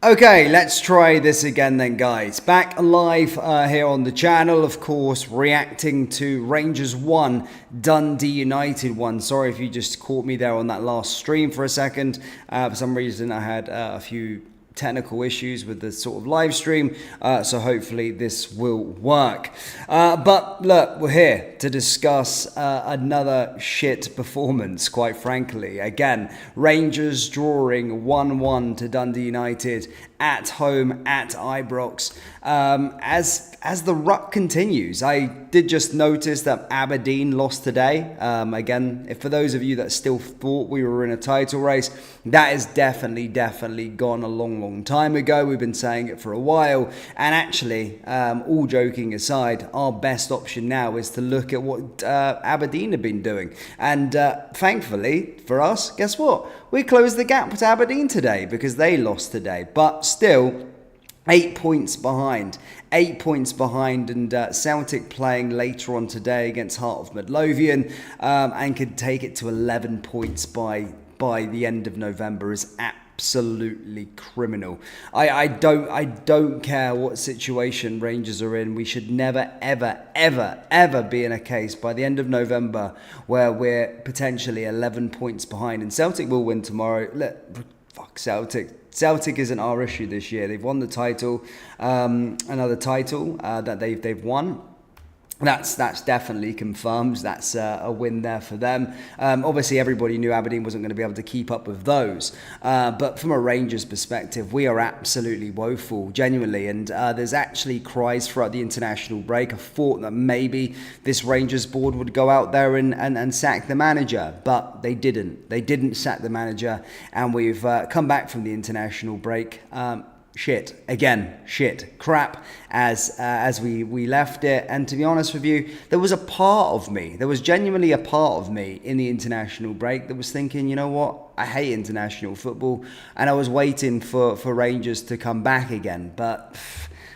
Okay, let's try this again then, guys. Back live here on the channel, of course, reacting to Rangers 1, Dundee United 1. Sorry if you just caught me there on that last stream for a second. For some reason, I had a few technical issues with the sort of live stream, so hopefully this will work. But look, we're here to discuss another shit performance, quite frankly. Again, Rangers drawing 1-1 to Dundee United at home at Ibrox. As the rut continues, I did just notice that Aberdeen lost today. Again, for those of you that still thought we were in a title race, that is definitely gone a long time ago. We've been saying it for a while. And actually, all joking aside, our best option now is to look at what Aberdeen have been doing. And thankfully for us, guess what? We closed the gap to Aberdeen today because they lost today. But still, 8 points behind. 8 points behind, and Celtic playing later on today against Heart of Midlothian and could take it to 11 points by the end of November is absolutely criminal. I don't care what situation Rangers are in. We should never ever be in a case by the end of November where we're potentially 11 points behind. And Celtic will win tomorrow. Fuck Celtic. Celtic isn't our issue this year. They've won the title, another title that they've won. That's definitely confirmed. That's a win there for them. Obviously, everybody knew Aberdeen wasn't going to be able to keep up with those. But from a Rangers perspective, we are absolutely woeful, genuinely. And there's actually cries throughout the international break. I thought that maybe this Rangers board would go out there and sack the manager. But they didn't. They didn't sack the manager. And we've come back from the international break. Shit again, crap as we left it. And to be honest with you, there was genuinely a part of me in the international break that was thinking, you know what, I hate international football, and I was waiting for Rangers to come back again. But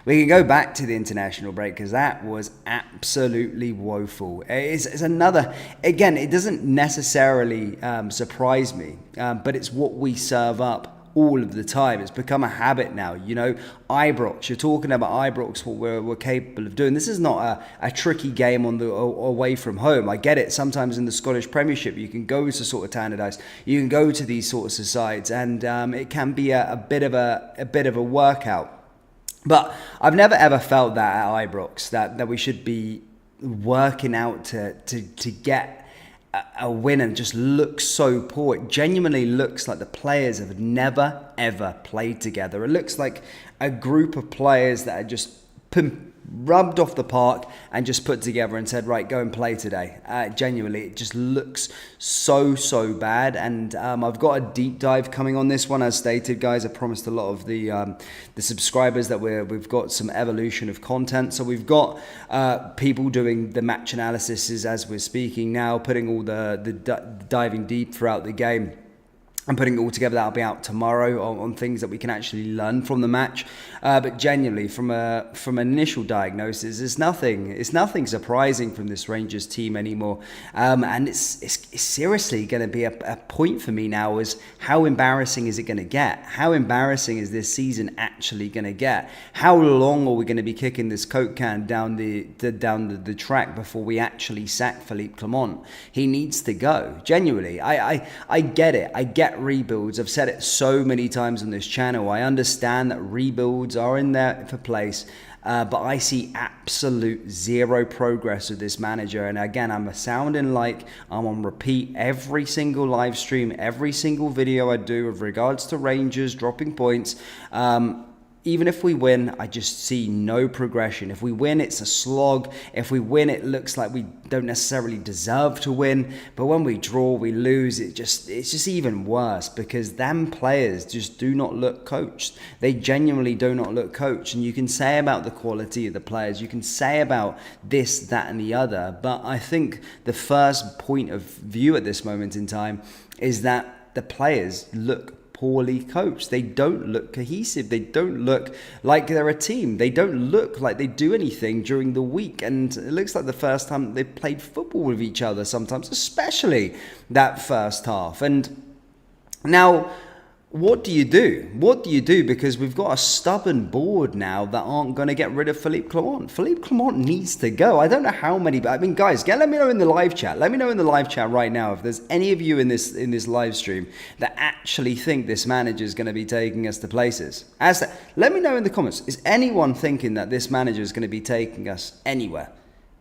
we can go back to the international break because that was absolutely woeful. It's another, again, it doesn't necessarily surprise me, but it's what we serve up all of the time. It's become a habit now. You know, Ibrox, you're talking about Ibrox, what we're capable of doing. This is not a tricky game on the away from home. I get it. Sometimes in the Scottish Premiership, you can go to sort of Tannadice, you can go to these sorts of sides, and it can be a bit of a workout. But I've never ever felt that at Ibrox, that we should be working out to get a win and just looks so poor. It genuinely looks like the players have never ever played together. It looks like a group of players that are just rubbed off the park and just put together and said, right, go and play today. Genuinely, it just looks so bad. And I've got a deep dive coming on this one, as stated, guys. I promised a lot of the subscribers that we've got some evolution of content. So we've got people doing the match analysis as we're speaking now, putting all the diving deep throughout the game. I'm putting it all together. That'll be out tomorrow on things that we can actually learn from the match. But genuinely, from an initial diagnosis, it's nothing surprising from this Rangers team anymore. And it's seriously going to be a point for me now is how embarrassing is it going to get? How embarrassing is this season actually going to get? How long are we going to be kicking this Coke can down the track before we actually sack Philippe Clement? He needs to go. Genuinely, I get it. I get rebuilds. I've said it so many times on this channel. I understand that rebuilds are in there for place, but I see absolute zero progress with this manager. And again, I'm sounding like I'm on repeat every single live stream, every single video I do with regards to Rangers dropping points. Even if we win, I just see no progression. If we win, it's a slog. If we win, it looks like we don't necessarily deserve to win. But when we draw, we lose. It's just even worse because them players just do not look coached. They genuinely do not look coached. And you can say about the quality of the players, you can say about this, that, and the other. But I think the first point of view at this moment in time is that the players look poorly coached. They don't look cohesive. They don't look like they're a team. They don't look like they do anything during the week. And it looks like the first time they played football with each other sometimes, especially that first half. And now what do you do? What do you do? Because we've got a stubborn board now that aren't going to get rid of Philippe Clement. Philippe Clement needs to go. I don't know how many, but I mean, guys, let me know in the live chat. Let me know in the live chat right now if there's any of you in this live stream that actually think this manager is going to be taking us to places. Let me know in the comments. Is anyone thinking that this manager is going to be taking us anywhere?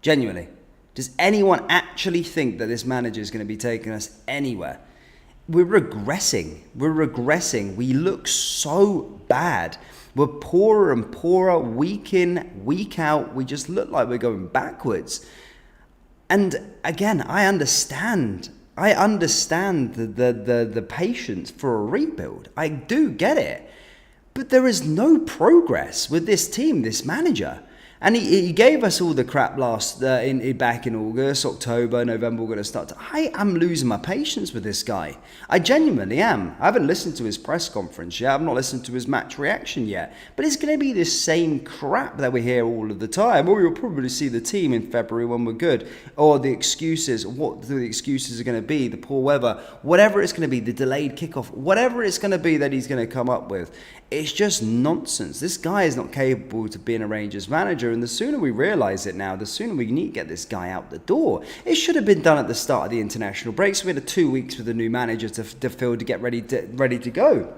Genuinely. Does anyone actually think that this manager is going to be taking us anywhere? We're regressing. We look so bad. We're poorer and poorer week in, week out. We just look like we're going backwards. And again, I understand the patience for a rebuild. I do get it. But there is no progress with this team, this manager. And he gave us all the crap back in August, October, November. We're going to start. I am losing my patience with this guy. I genuinely am. I haven't listened to his press conference yet. I've not listened to his match reaction yet. But it's going to be this same crap that we hear all of the time. Or we'll probably see the team in February when we're good. Or the excuses, what the excuses are going to be, the poor weather, whatever it's going to be, the delayed kickoff, whatever it's going to be that he's going to come up with. It's just nonsense. This guy is not capable to being a Rangers manager, and the sooner we realise it now, the sooner we need to get this guy out the door. It should have been done at the start of the international break, so we had 2 weeks with the new manager to fill to get ready to go.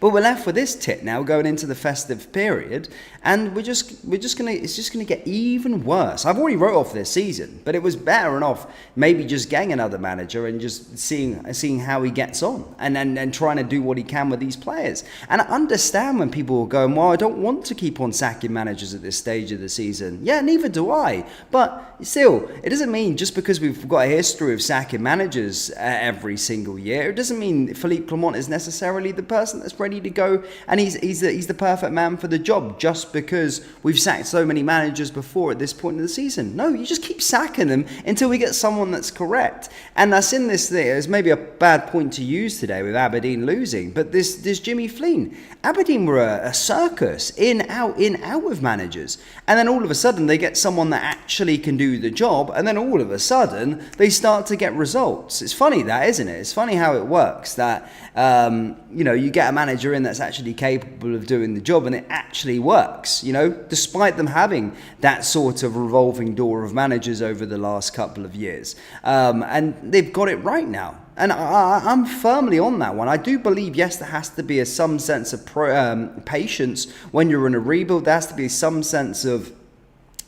But we're left with this tit now going into the festive period, and it's just gonna get even worse. I've already wrote off this season, but it was better off maybe just getting another manager and just seeing how he gets on, and trying to do what he can with these players. And I understand when people are going, well, I don't want to keep on sacking managers at this stage of the season. Yeah, neither do I. But still, it doesn't mean just because we've got a history of sacking managers every single year, it doesn't mean Philippe Clement is necessarily the person that's ready to go, and he's the perfect man for the job just because we've sacked so many managers before at this point in the season. No, you just keep sacking them until we get someone that's correct. And that's in this there. It's maybe a bad point to use today with Aberdeen losing, but this Jimmy Flynn, Aberdeen were a circus, in out with managers, and then all of a sudden they get someone that actually can do the job, and then all of a sudden they start to get results. It's funny that, isn't it? It's funny how it works that you get a manager in that's actually capable of doing the job, and it actually works, despite them having that sort of revolving door of managers over the last couple of years. And they've got it right now. And I'm firmly on that one. I do believe, yes, there has to be some sense of patience when you're in a rebuild. There has to be some sense of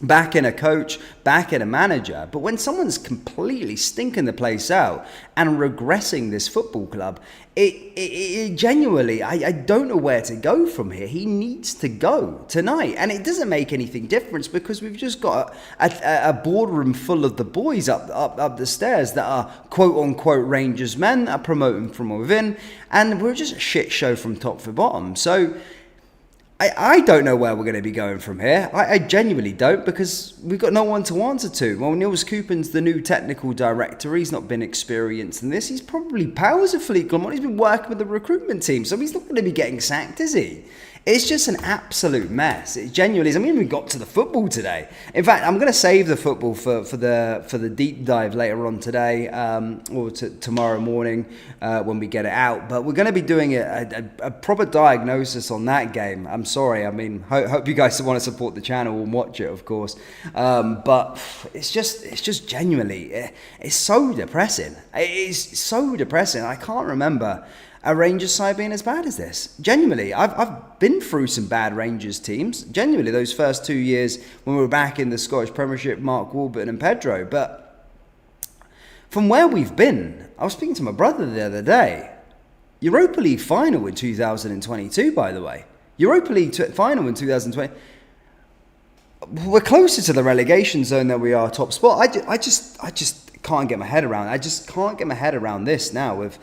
back in a coach, back in a manager. But when someone's completely stinking the place out and regressing this football club, it genuinely, I don't know where to go from here. He needs to go tonight. And it doesn't make anything difference because we've just got a boardroom full of the boys up the stairs that are quote-unquote Rangers men that are promoting from within. And we're just a shit show from top to bottom. So I don't know where we're going to be going from here. I genuinely don't, because we've got no one to answer to. Well, Niels Coopen's the new technical director. He's not been experienced in this. He's probably powers of Philippe Clement. He's been working with the recruitment team, so he's not going to be getting sacked, is he? It's just an absolute mess. It genuinely is. I mean, we got to the football today. In fact, I'm going to save the football for the deep dive later on today, or tomorrow morning when we get it out. But we're going to be doing a proper diagnosis on that game. I'm sorry. I mean, hope you guys want to support the channel and watch it, of course. But it's just genuinely, it's so depressing. It is so depressing. I can't remember a Rangers side being as bad as this. Genuinely, I've been through some bad Rangers teams. Genuinely, those first 2 years when we were back in the Scottish Premiership, Mark Warburton and Pedro. But from where we've been, I was speaking to my brother the other day. Europa League final in 2022, by the way. Europa League final in 2020. We're closer to the relegation zone than we are top spot. I just can't get my head around it. I just can't get my head around this now with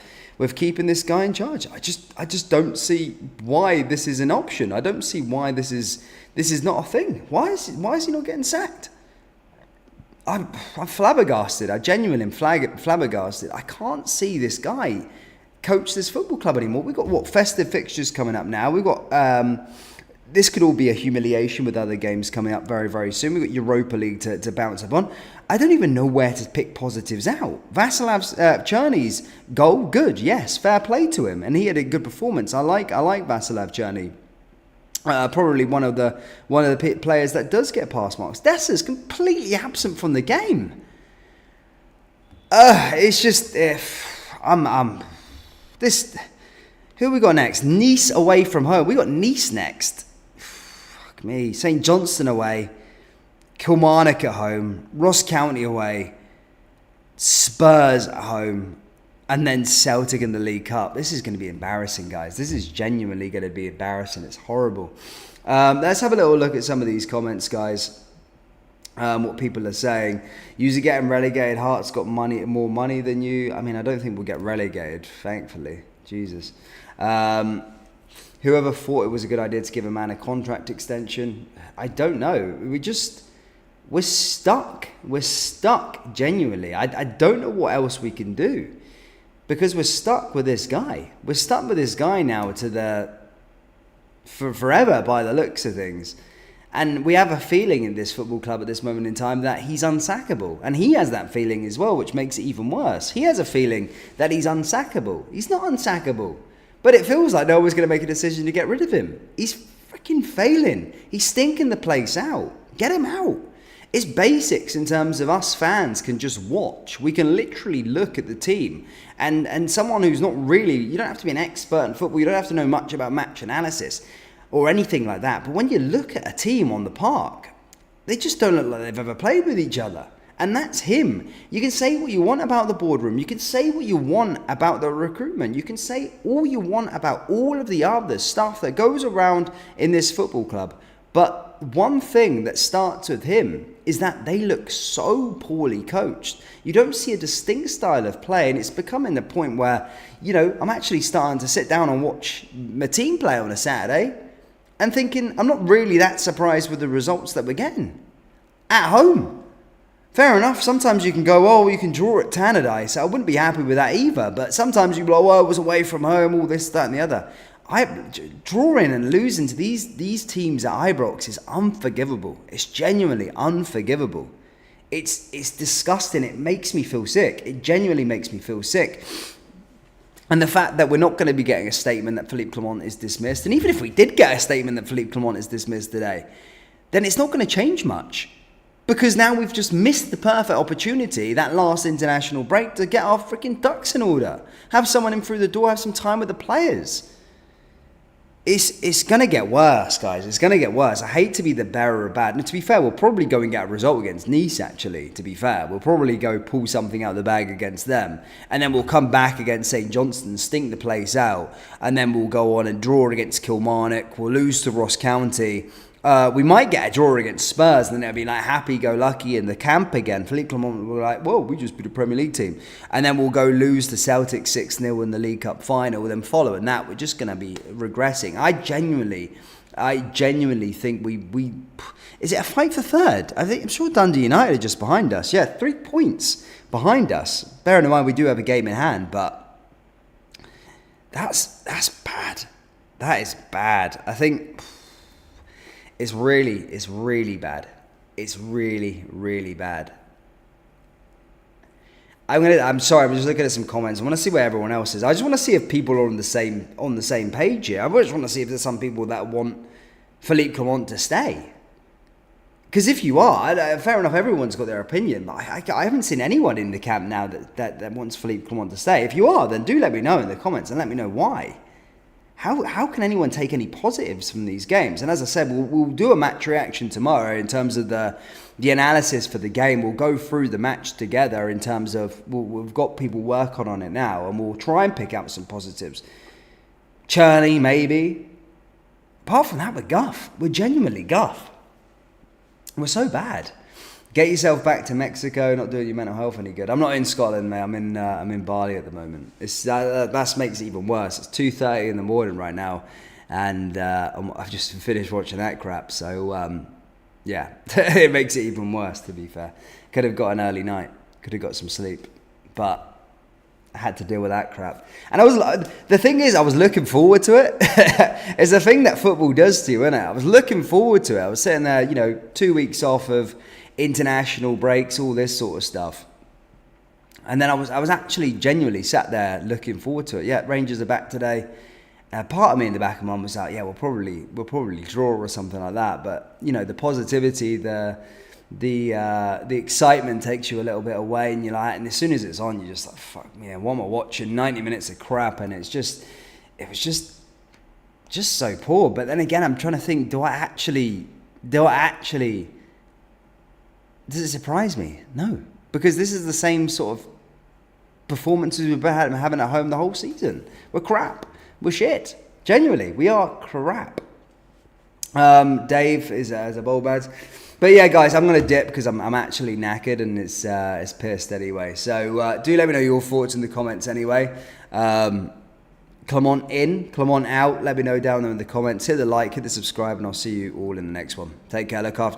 keeping this guy in charge. I just don't see why this is an option. I don't see why this is not a thing. Why is he not getting sacked? I'm flabbergasted. I genuinely am flabbergasted. I can't see this guy coach this football club anymore. We've got festive fixtures coming up now. We've got this could all be a humiliation with other games coming up very, very soon. We've got Europa League to bounce upon. I don't even know where to pick positives out. Vasilav's Cherny's goal, good, yes, fair play to him, and he had a good performance. I like Vasilav Cherny. Probably one of the players that does get pass marks. Dessa's completely absent from the game. It's just this. Who we got next? Nice away from home. We got Nice next. Fuck me. St Johnstone away. Kilmarnock at home. Ross County away. Spurs at home. And then Celtic in the League Cup. This is going to be embarrassing, guys. This is genuinely going to be embarrassing. It's horrible. Let's have a little look at some of these comments, guys. What people are saying. User getting relegated. Hearts got more money than you. I mean, I don't think we'll get relegated, thankfully. Jesus. Whoever thought it was a good idea to give a man a contract extension? I don't know. We're stuck. We're stuck, genuinely. I don't know what else we can do. Because we're stuck with this guy. We're stuck with this guy now for forever by the looks of things. And we have a feeling in this football club at this moment in time that he's unsackable. And he has that feeling as well, which makes it even worse. He has a feeling that he's unsackable. He's not unsackable. But it feels like no one's going to make a decision to get rid of him. He's freaking failing. He's stinking the place out. Get him out. It's basics in terms of us fans can just watch. We can literally look at the team. And someone who's not really, you don't have to be an expert in football. You don't have to know much about match analysis or anything like that. But when you look at a team on the park, they just don't look like they've ever played with each other. And that's him. You can say what you want about the boardroom. You can say what you want about the recruitment. You can say all you want about all of the other stuff that goes around in this football club. But one thing that starts with him is that they look so poorly coached. You don't see a distinct style of play, and it's becoming the point where, I'm actually starting to sit down and watch my team play on a Saturday and thinking, I'm not really that surprised with the results that we're getting at home. Fair enough, sometimes you can go, you can draw at Tannadice. I wouldn't be happy with that either, but sometimes you go, I was away from home, all this, that and the other. Drawing and losing to these teams at Ibrox is unforgivable. It's genuinely unforgivable. It's disgusting. It makes me feel sick. It genuinely makes me feel sick. And the fact that we're not going to be getting a statement that Philippe Clement is dismissed, and even if we did get a statement that Philippe Clement is dismissed today, then it's not going to change much. Because now we've just missed the perfect opportunity, that last international break, to get our freaking ducks in order. Have someone in through the door, have some time with the players. It's going to get worse, guys. It's going to get worse. I hate to be the bearer of bad. And to be fair, we'll probably go and get a result against Nice, actually, to be fair. We'll probably go pull something out of the bag against them. And then we'll come back against St Johnstone, stink the place out. And then we'll go on and draw against Kilmarnock. We'll lose to Ross County. We might get a draw against Spurs, and then it'll be like happy-go-lucky in the camp again. Philippe Clement will be like, we just beat a Premier League team. And then we'll go lose to Celtic 6-0 in the League Cup final. Then following that, we're just going to be regressing. I genuinely think we is it a fight for third? I'm sure Dundee United are just behind us. Yeah, 3 points behind us. Bearing in mind we do have a game in hand, but that's bad. That is bad. I think it's really bad. It's really, really bad. I'm sorry, I'm just looking at some comments. I want to see where everyone else is. I just want to see if people are on the same page here. I just want to see if there's some people that want Philippe Clement to stay. Because if you are, fair enough, everyone's got their opinion. But I haven't seen anyone in the camp now that wants Philippe Clement to stay. If you are, then do let me know in the comments and let me know why. How can anyone take any positives from these games? And as I said, we'll do a match reaction tomorrow in terms of the analysis for the game. We'll go through the match together in terms of, we've got people working on it now, and we'll try and pick out some positives. Cherny, maybe. Apart from that, we're guff. We're genuinely guff. We're so bad. Get yourself back to Mexico, not doing your mental health any good. I'm not in Scotland, mate. I'm in Bali at the moment. That makes it even worse. It's 2:30 in the morning right now, and I've just finished watching that crap. So yeah, it makes it even worse. To be fair, could have got an early night. Could have got some sleep, but I had to deal with that crap. And the thing is, I was looking forward to it. It's a thing that football does to you, isn't it? I was looking forward to it. I was sitting there, 2 weeks off of international breaks, all this sort of stuff. And then I was actually genuinely sat there looking forward to it. Yeah, Rangers are back today. Part of me in the back of my mind was like, yeah, we'll probably draw or something like that. But the positivity, the excitement takes you a little bit away, and you're like, and as soon as it's on, you're just like, fuck me, what am I watching? 90 minutes of crap, and it was just so poor. But then again, I'm trying to think, does it surprise me? No, because this is the same sort of performances we've been having at home the whole season. We're crap. We're shit. Genuinely, we are crap. Dave is a bulb ads. But yeah, guys, I'm going to dip because I'm actually knackered and it's pissed anyway. So do let me know your thoughts in the comments anyway. Come on in, come on out. Let me know down there in the comments. Hit the like, hit the subscribe, and I'll see you all in the next one. Take care, look after